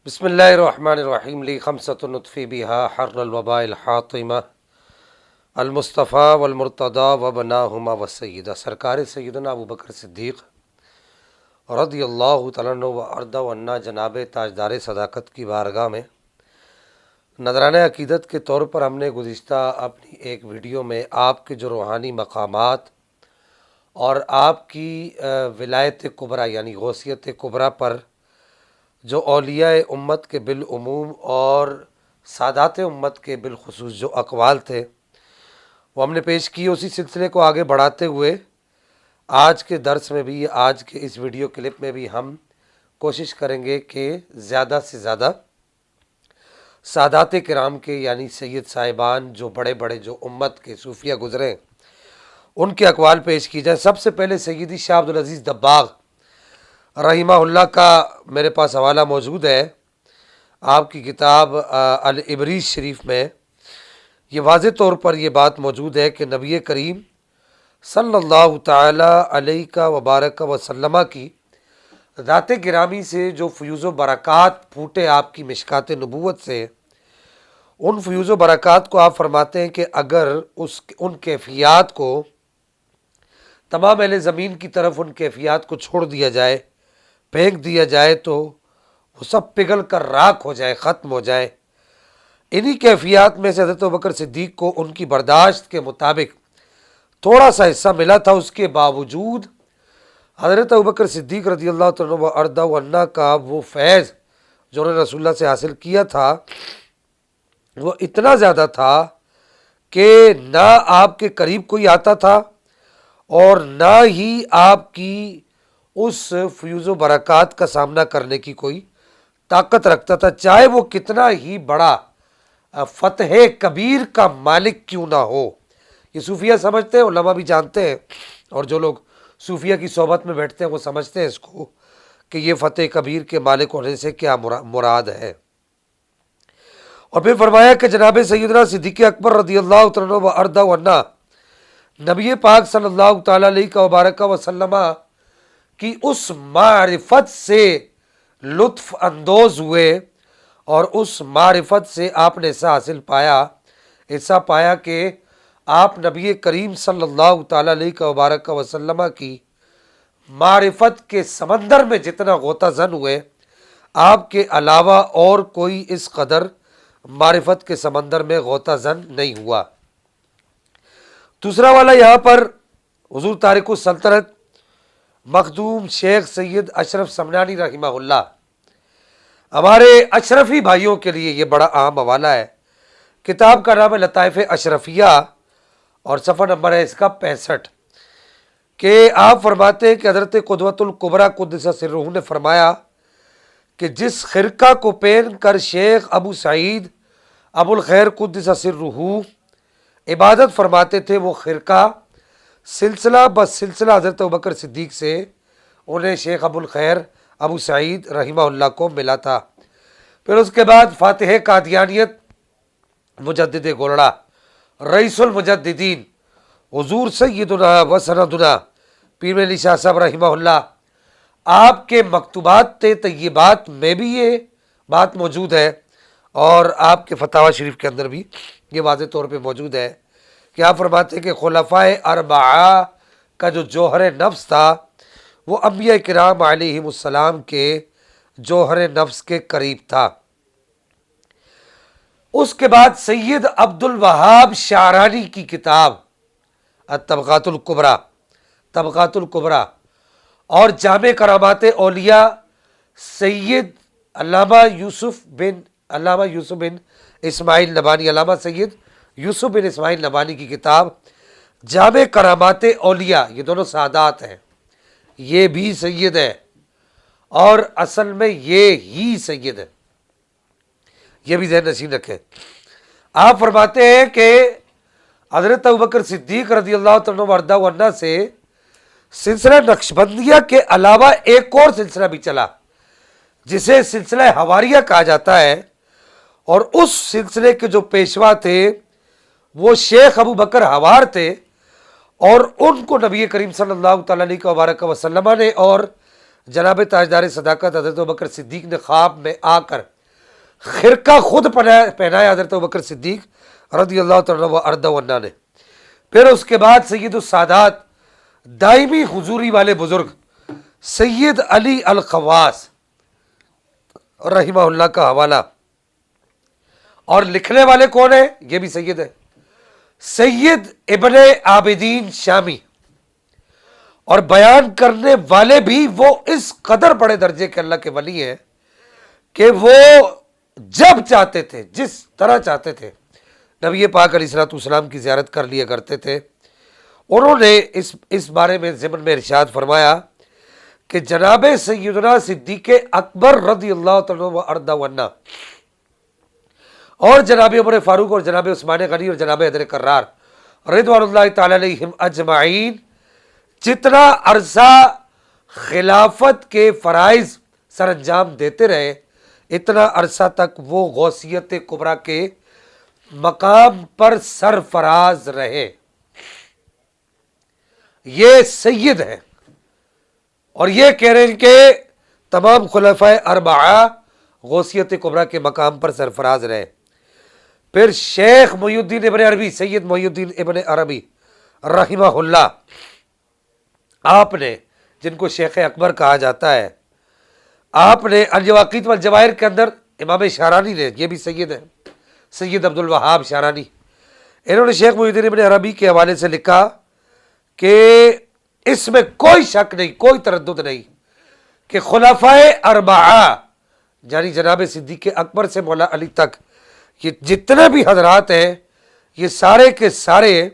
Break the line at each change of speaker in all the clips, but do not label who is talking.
بسم اللہ الرحمن الرحیم لی خمسۃ نطفی بہا حر الوباء الحاطمہ المصطفیٰ والمرتضیٰ وبناہما وسیدہ سرکار سیدنا ابو بکر صدیق رضی اللہ تعالیٰ عنہ و ارضا عنا جناب تاجدار صداقت کی بارگاہ میں نذرانہ عقیدت کے طور پر ہم نے گزشتہ اپنی ایک ویڈیو میں آپ کے جو روحانی مقامات اور آپ کی ولایت کبریٰ یعنی غوثیت کبریٰ پر جو اولیاء امت کے بالعموم اور سادات امت کے بالخصوص جو اقوال تھے وہ ہم نے پیش کیے، اسی سلسلے کو آگے بڑھاتے ہوئے آج کے درس میں بھی، آج کے اس ویڈیو کلپ میں بھی ہم کوشش کریں گے کہ زیادہ سے زیادہ سادات کرام کے یعنی سید صاحبان جو بڑے بڑے جو امت کے صوفیہ گزرے ان کے اقوال پیش کی جائیں۔ سب سے پہلے سیدی شاہ عبدالعزیز دباغ رحمہ اللہ کا میرے پاس حوالہ موجود ہے، آپ کی کتاب الابریز شریف میں یہ واضح طور پر یہ بات موجود ہے کہ نبی کریم صلی اللہ تعالی علیہ وبارک وسلم کی ذات گرامی سے جو فیوز و برکات پھوٹے آپ کی مشکات نبوت سے، ان فیوز و برکات کو آپ فرماتے ہیں کہ اگر ان کیفیات کو تمام اہل زمین کی طرف ان کیفیات کو چھوڑ دیا جائے، پھینک دیا جائے تو وہ سب پگھل کر راکھ ہو جائے، ختم ہو جائے۔ انہی کیفیات میں سے حضرت ابوبکر صدیق کو ان کی برداشت کے مطابق تھوڑا سا حصہ ملا تھا، اس کے باوجود حضرت ابوبکر صدیق رضی اللہ تعالیٰ عنہ و عنہ کا وہ فیض جو انہوں نے رسول اللہ سے حاصل کیا تھا وہ اتنا زیادہ تھا کہ نہ آپ کے قریب کوئی آتا تھا اور نہ ہی آپ کی اس فیوز و برکات کا سامنا کرنے کی کوئی طاقت رکھتا تھا، چاہے وہ کتنا ہی بڑا فتح کبیر کا مالک کیوں نہ ہو۔ یہ صوفیہ سمجھتے ہیں، علماء بھی جانتے ہیں، اور جو لوگ صوفیہ کی صحبت میں بیٹھتے ہیں وہ سمجھتے ہیں اس کو کہ یہ فتح کبیر کے مالک ہونے سے کیا مراد ہے۔ اور پھر فرمایا کہ جناب سیدنا صدیق اکبر رضی اللہ تعالیٰ و ارضا عنہ نبی پاک صلی اللہ تعالیٰ علیہ وبارک وسلم کی اس معرفت سے لطف اندوز ہوئے اور اس معرفت سے آپ نے ایسا پایا کہ آپ نبی کریم صلی اللہ تعالیٰ علیہ وبارک وسلم کی معرفت کے سمندر میں جتنا غوطہ زن ہوئے، آپ کے علاوہ اور کوئی اس قدر معرفت کے سمندر میں غوطہ زن نہیں ہوا۔ دوسرا والا یہاں پر حضور تارک السلطنت مخدوم شیخ سید اشرف سمنانی رحمہ اللہ، ہمارے اشرفی بھائیوں کے لیے یہ بڑا اہم حوالہ ہے۔ کتاب کا نام ہے لطائف اشرفیہ اور صفحہ نمبر ہے اس کا 65، کہ آپ فرماتے ہیں کہ حضرت قدوۃ الکبریٰ قدس سرہ نے فرمایا کہ جس خرقہ کو پہن کر شیخ ابو سعید ابو الخیر قدس سرہ عبادت فرماتے تھے، وہ خرقہ سلسلہ بس سلسلہ حضرت ابوبکر صدیق سے انہیں شیخ ابو الخیر ابو سعید رحمہ اللہ کو ملا تھا۔ پھر اس کے بعد فاتح قادیانیت مجدد گولڑا رئیس المجددین حضور سیدنا و سندنا پیر علی شاہ صاحب رحمہ اللہ، آپ کے مکتوبات طیبات میں بھی یہ بات موجود ہے اور آپ کے فتاوی شریف کے اندر بھی یہ واضح طور پہ موجود ہے کہ آپ فرماتے ہیں کہ خلفائے اربعہ کا جو جوہر نفس تھا وہ انبیاء کرام علیہم السلام کے جوہر نفس کے قریب تھا۔ اس کے بعد سید عبد الوہاب شعرانی کی کتاب الطبقات الکبریٰ اور جامع کرامات اولیاء سید علامہ یوسف بن اسماعیل نبانی، علامہ سید یوسف بن اسماعیل نبانی کی کتاب جامع کرامات اولیاء، یہ دونوں سادات ہیں، یہ بھی سید ہے اور اصل میں یہ ہی سید ہے، یہ بھی ذہن نشین رکھیں۔ آپ فرماتے ہیں کہ حضرت ابوبکر صدیق رضی اللہ تعالیٰ عنہ سے سلسلہ نقشبندیہ کے علاوہ ایک اور سلسلہ بھی چلا جسے سلسلہ حواریہ کہا جاتا ہے، اور اس سلسلے کے جو پیشوا تھے وہ شیخ ابو بکر حوار تھے، اور ان کو نبی کریم صلی اللہ تعالیٰ علیہ وبارک وسلم نے اور جناب تاجدار صداقت حضرت ابوبکر صدیق نے خواب میں آ کر خرقہ خود پہنایا حضرت ابوبکر صدیق رضی اللہ تعالیٰ عنہ نے. پھر اس کے بعد سید السادات دائمی حضوری والے بزرگ سید علی الخواص رحمہ اللہ کا حوالہ، اور لکھنے والے کون ہیں؟ یہ بھی سید ہے، سید ابن عابدین شامی. اور بیان کرنے والے بھی وہ اس قدر بڑے درجے کے اللہ کے ولی ہیں کہ وہ جب چاہتے تھے، جس طرح چاہتے تھے، نبی پاک علیہ الصلوۃ والسلام کی زیارت کر لیا کرتے تھے. انہوں نے اس بارے میں ضمن میں ارشاد فرمایا کہ جناب سیدنا صدیق اکبر رضی اللہ تعالیٰ عنہ اور جناب عمر فاروق اور جناب عثمان غنی اور جناب حیدر کرار رضوان اللہ تعالی علیہم اجمعین جتنا عرصہ خلافت کے فرائض سر انجام دیتے رہے، اتنا عرصہ تک وہ غوثیت کبریٰ کے مقام پر سرفراز رہے. یہ سید ہیں اور یہ کہہ رہے ہیں کہ تمام خلفائے اربعہ غوثیت کبریٰ کے مقام پر سرفراز رہے. پھر شیخ محی الدین ابن عربی، سید محی الدین ابن عربی رحمہ اللہ، آپ نے، جن کو شیخ اکبر کہا جاتا ہے، آپ نے الجواقیت والجواہر کے اندر امام شارانی نے، یہ بھی سید ہیں، سید عبد الوہاب شارانی، انہوں نے شیخ محی الدین ابن عربی کے حوالے سے لکھا کہ اس میں کوئی شک نہیں، کوئی تردد نہیں کہ خلفائے اربعہ یعنی جناب صدیق اکبر سے مولا علی تک یہ جتنے بھی حضرات ہیں، یہ سارے کے سارے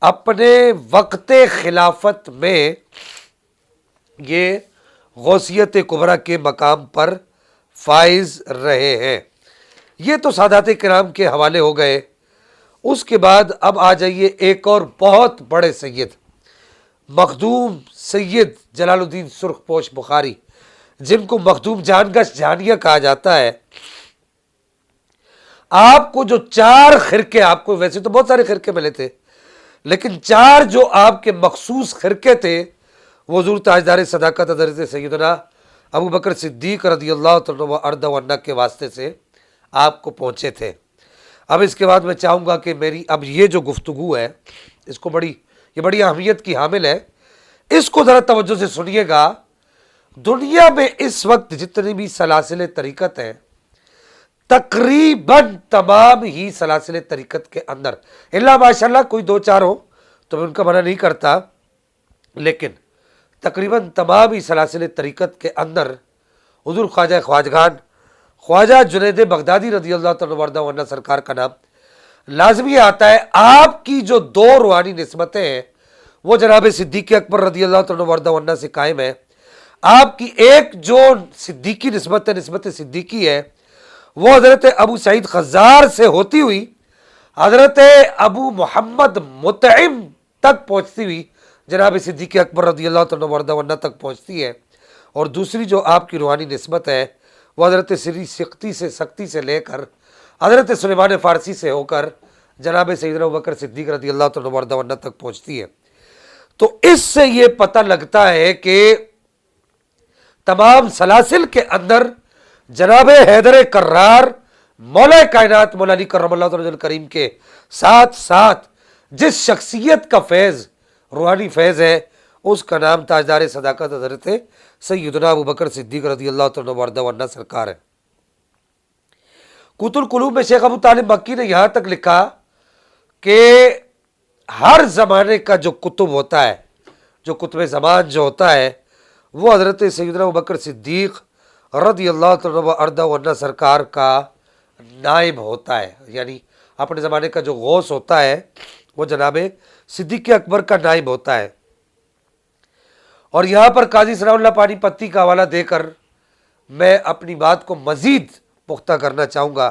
اپنے وقت خلافت میں یہ غوثیت کبریٰ کے مقام پر فائز رہے ہیں. یہ تو سادات کرام کے حوالے ہو گئے. اس کے بعد اب آ جائیے ایک اور بہت بڑے سید، مخدوم سید جلال الدین سرخ پوش بخاری، جن کو مخدوم جانگش جانیہ کہا جاتا ہے. آپ کو جو 4 خرقے، آپ کو ویسے تو بہت سارے خرقے ملے تھے، لیکن 4 جو آپ کے مخصوص خرقے تھے وہ حضور تاجدار صداقت حضرت سیدنا ابو بکر صدیق رضی اللہ تعالیٰ عنہ کے واسطے سے آپ کو پہنچے تھے. اب اس کے بعد میں چاہوں گا کہ میری اب یہ جو گفتگو ہے، اس کو یہ بڑی اہمیت کی حامل ہے، اس کو ذرا توجہ سے سنیے گا. دنیا میں اس وقت جتنی بھی سلاسل طریقت ہیں، تقریباً تمام ہی سلاسل طریقت کے اندر، اللہ ماشاءاللہ کوئی 2-4 ہو تو میں ان کا منع نہیں کرتا، لیکن تقریباً تمام ہی سلاسل طریقت کے اندر حضور خواجہ خواجگان خواجہ جنید بغدادی رضی اللہ تعالیٰ عنہ سرکار کا نام لازمی آتا ہے. آپ کی جو 2 روحانی نسبتیں ہیں وہ جناب صدیق اکبر رضی اللہ تعالیٰ عنہ سے قائم ہے. آپ کی ایک جو صدیقی نسبت ہے، نسبت صدیقی ہے، وہ حضرت ابو سعید خزار سے ہوتی ہوئی حضرت ابو محمد مطعم تک پہنچتی ہوئی جناب صدیق اکبر رضی اللہ تعالیٰ عنہ تک پہنچتی ہے. اور دوسری جو آپ کی روحانی نسبت ہے وہ حضرت سری سختی سے لے کر حضرت سلیمان فارسی سے ہو کر جناب سیدنا ابوبکر صدیق رضی اللہ تعالیٰ عنہ تک پہنچتی ہے. تو اس سے یہ پتہ لگتا ہے کہ تمام سلاسل کے اندر جناب حیدر کرار مولا کائنات مولا علی کرم اللہ تعالی کریم کے ساتھ ساتھ جس شخصیت کا فیض، روحانی فیض ہے، اس کا نام تاجدار صداقت حضرت سیدنا ابوبکر صدیق رضی اللہ تعالی عنہ سرکار ہے. قوت القلوب میں شیخ ابو طالب مکی نے یہاں تک لکھا کہ ہر زمانے کا جو کتب ہوتا ہے، جو کتب زمان جو ہوتا ہے، وہ حضرت سیدنا ابوبکر صدیق رضی اللہ تعالی عنہ سرکار کا نائب ہوتا ہے. یعنی اپنے زمانے کا جو غوث ہوتا ہے وہ جناب صدیق اکبر کا نائب ہوتا ہے. اور یہاں پر قاضی ثناء اللہ پانی پتی کا حوالہ دے کر میں اپنی بات کو مزید پختہ کرنا چاہوں گا.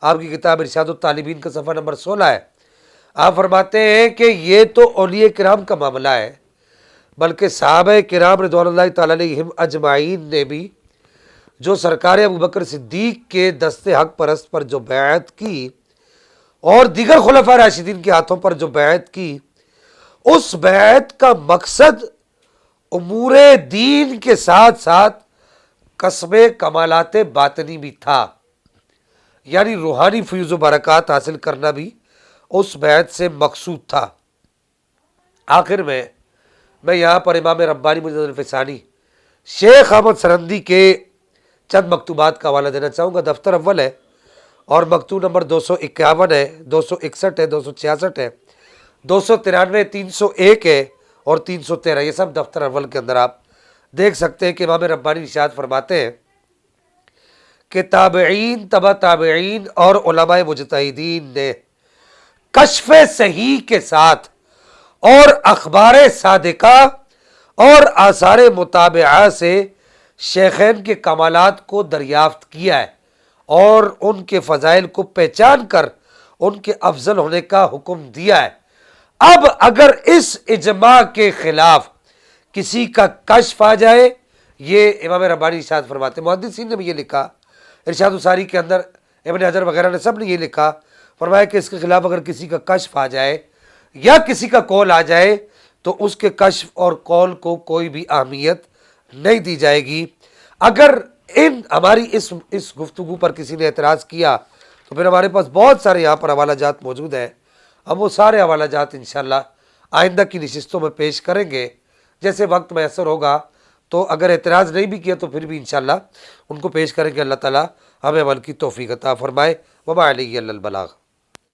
آپ کی کتاب ارشاد الطالبین کا صفحہ نمبر 16 ہے. آپ فرماتے ہیں کہ یہ تو اولیاء کرام کا معاملہ ہے، بلکہ صحابہ کرام رضوان اللہ تعالی علیہم اجمعین نے بھی جو سرکار ابوبکر صدیق کے دست حق پرست پر جو بیعت کی اور دیگر خلفاء راشدین کے ہاتھوں پر جو بیعت کی، اس بیعت کا مقصد امور دین کے ساتھ ساتھ کسب کمالات باطنی بھی تھا. یعنی روحانی فیوز و برکات حاصل کرنا بھی اس بیعت سے مقصود تھا۔ آخر میں یہاں پر امام ربانی مجدد الفسانی شیخ احمد سرندی کے چند مکتوبات کا حوالہ دینا چاہوں گا۔ دفتر اول ہے اور مکتوب نمبر 251 ہے، 261 ہے، 266 ہے، 293، 301 ہے اور 313۔ یہ سب دفتر اول کے اندر آپ دیکھ سکتے ہیں کہ امام ربانی ارشاد فرماتے ہیں کہ تابعین، تبع تابعین اور علماء مجتہدین نے کشف صحیح کے ساتھ اور اخبار صادقہ اور آثار متابعہ سے شیخین کے کمالات کو دریافت کیا ہے اور ان کے فضائل کو پہچان کر ان کے افضل ہونے کا حکم دیا ہے۔ اب اگر اس اجماع کے خلاف کسی کا کشف آ جائے، یہ امام ربانی ارشاد فرماتے ہیں، محدثین نے بھی یہ لکھا، ارشاد الساری کے اندر ابن حجر وغیرہ نے سب نے یہ لکھا، فرمایا کہ اس کے خلاف اگر کسی کا کشف آ جائے یا کسی کا قول آ جائے تو اس کے کشف اور قول کو کوئی بھی اہمیت نہیں دی جائے گی۔ اگر ہماری اس گفتگو پر کسی نے اعتراض کیا تو پھر ہمارے پاس بہت سارے یہاں پر حوالہ جات موجود ہیں، ہم وہ سارے حوالہ جات انشاءاللہ آئندہ کی نشستوں میں پیش کریں گے جیسے وقت میسر ہوگا۔ تو اگر اعتراض نہیں بھی کیا تو پھر بھی انشاءاللہ ان کو پیش کریں گے۔ اللہ تعالیٰ ہمیں عمل کی توفیق عطا فرمائے۔ وما علیہ الا البلاغ۔